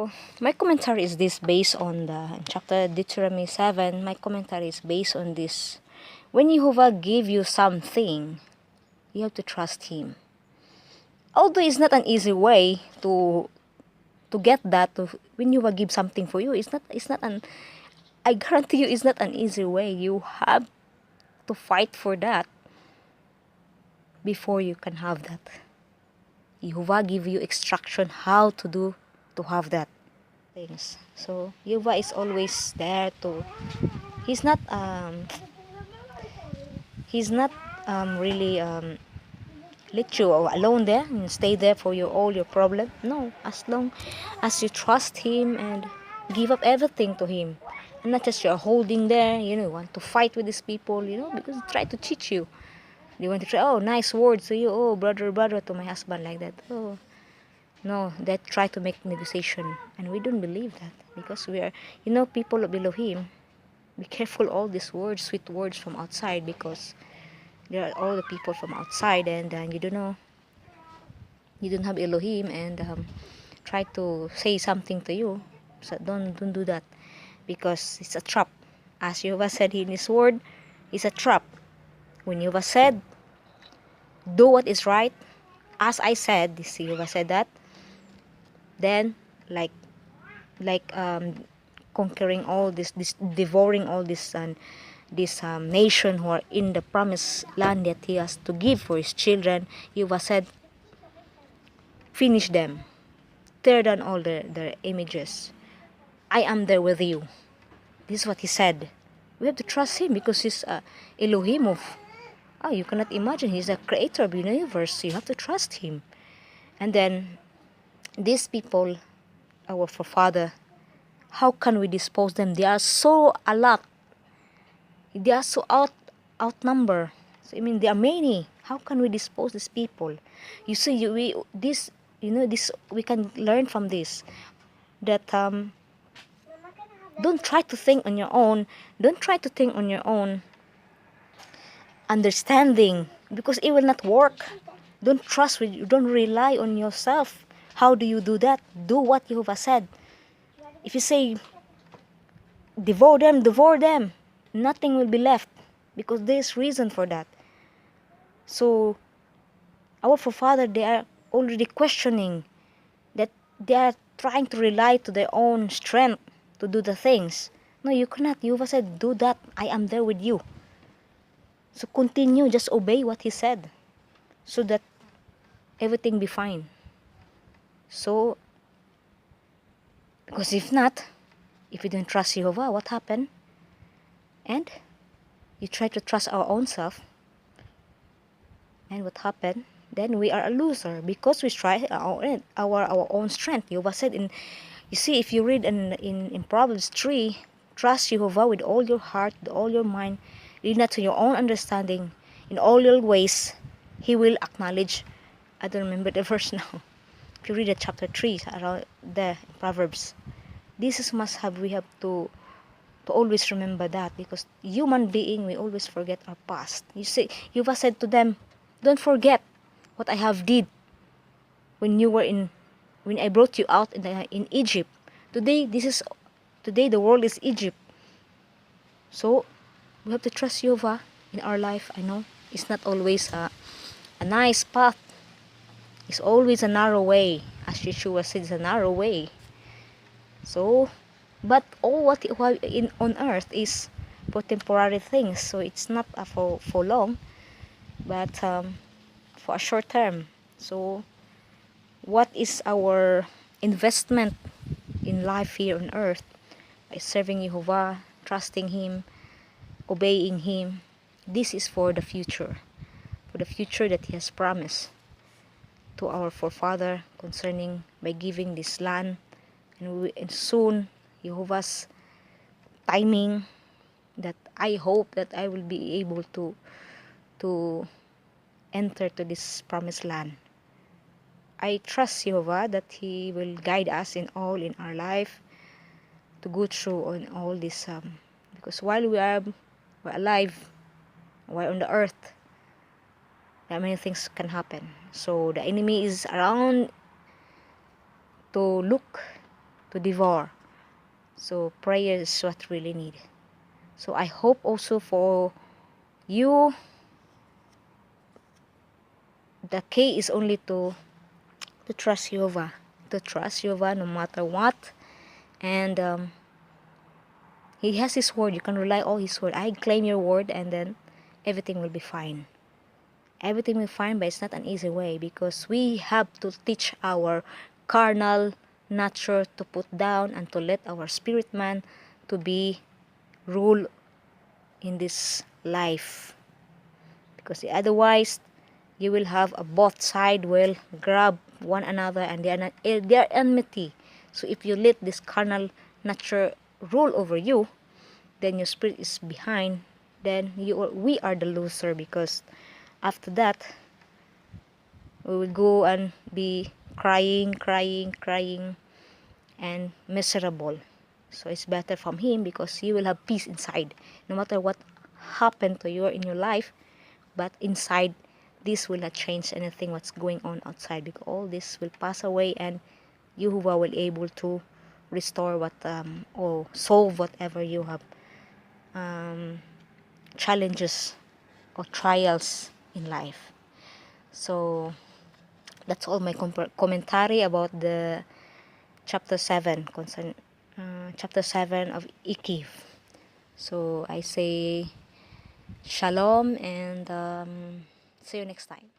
So my commentary is this based on the chapter Deuteronomy 7. My commentary is based on this. When Jehovah give you something, you have to trust Him. Although it's not an easy way to get that. When Jehovah give something for you, it's not an. I guarantee you, it's not an easy way. You have to fight for that before you can have that. Jehovah give you instruction how to have that things. So Jehovah is always there to. He's not really let you alone there and stay there for all your problem. No, as long as you trust Him and give up everything to Him, and not just you're holding there, you want to fight with these people, because they try to cheat you. They want to try, oh, nice words to you, oh, brother, to my husband, like that. Oh, no, they try to make negotiation, and we don't believe that, because we are, people below Him. Be careful all these words, sweet words from outside, because there are all the people from outside, and you don't know, you don't have Elohim, and try to say something to you. So don't do that, because it's a trap. As Jehovah said in His word, it's a trap. When Jehovah said, do what is right, as I said, this Jehovah said that, then like conquering all this devouring all this nation who are in the promised land that He has to give for His children. Jehovah said, finish them, tear down all their images. I am there with you. This is what He said. We have to trust Him, because He's Elohim of. You cannot imagine. He's the creator of the universe. You have to trust Him. And then these people, our forefather, how can we dispose them? They are so a lot. They are so outnumbered. So there are many. How can we dispose these people? You see, this we can learn from this, that don't try to think on your own. Don't try to think on your own understanding, because it will not work. Don't trust. Don't rely on yourself. How do you do that? Do what Jehovah said. If you say, devour them, nothing will be left, because there's reason for that. So our forefather, they are already questioning that. They are trying to rely to their own strength to do the things. No, you cannot. Jehovah said, do that. I am there with you. So continue, just obey what He said, so that everything be fine. So, because if not, if you don't trust Jehovah, what happened? And you try to trust our own self, and what happened? Then we are a loser, because we try our own strength. Jehovah said you see, if you read in Proverbs 3, trust Jehovah with all your heart, with all your mind, lean not to your own understanding. In all your ways, He will acknowledge. I don't remember the verse now. If you read the chapter 3, around there, Proverbs, this is must have. We have to always remember that, because human being, we always forget our past. You see, Jehovah said to them, don't forget what I have did when I brought you out in Egypt. Today the world is Egypt. So we have to trust Jehovah in our life. I know it's not always a nice path. It's always a narrow way. As Yeshua said, it's a narrow way. So, but all what on earth is for temporary things. So it's not for long, but for a short term. So what is our investment in life here on earth? By serving Jehovah, trusting Him, obeying Him. This is for the future that He has promised to our forefather concerning by giving this land, and soon Jehovah's timing, that I hope that I will be able to enter to this promised land. I trust Jehovah that He will guide us in our life to go through on all this, because while we're alive, while on the earth, there are many things can happen. So the enemy is around to look to devour. So prayer is what really need. So I hope also for you, the key is only to trust Jehovah. To trust Jehovah no matter what. And He has His word. You can rely on His word. I claim your word, and then everything will be fine. Everything will be fine, but it's not an easy way, because we have to teach our carnal nature to put down and to let our spirit man to be rule in this life. Because otherwise, you will have a both side will grab one another, and they are enmity. So if you let this carnal nature rule over you, then your spirit is behind. Then we are the loser, because after that we will go and be crying, and miserable. So it's better from Him, because you will have peace inside, no matter what happened to you in your life. But inside, this will not change anything what's going on outside, because all this will pass away, and Jehovah will able to restore what or solve whatever you have challenges or trials in life. So that's all my commentary about the chapter 7 chapter 7 of EKiV. So I say shalom, and see you next time.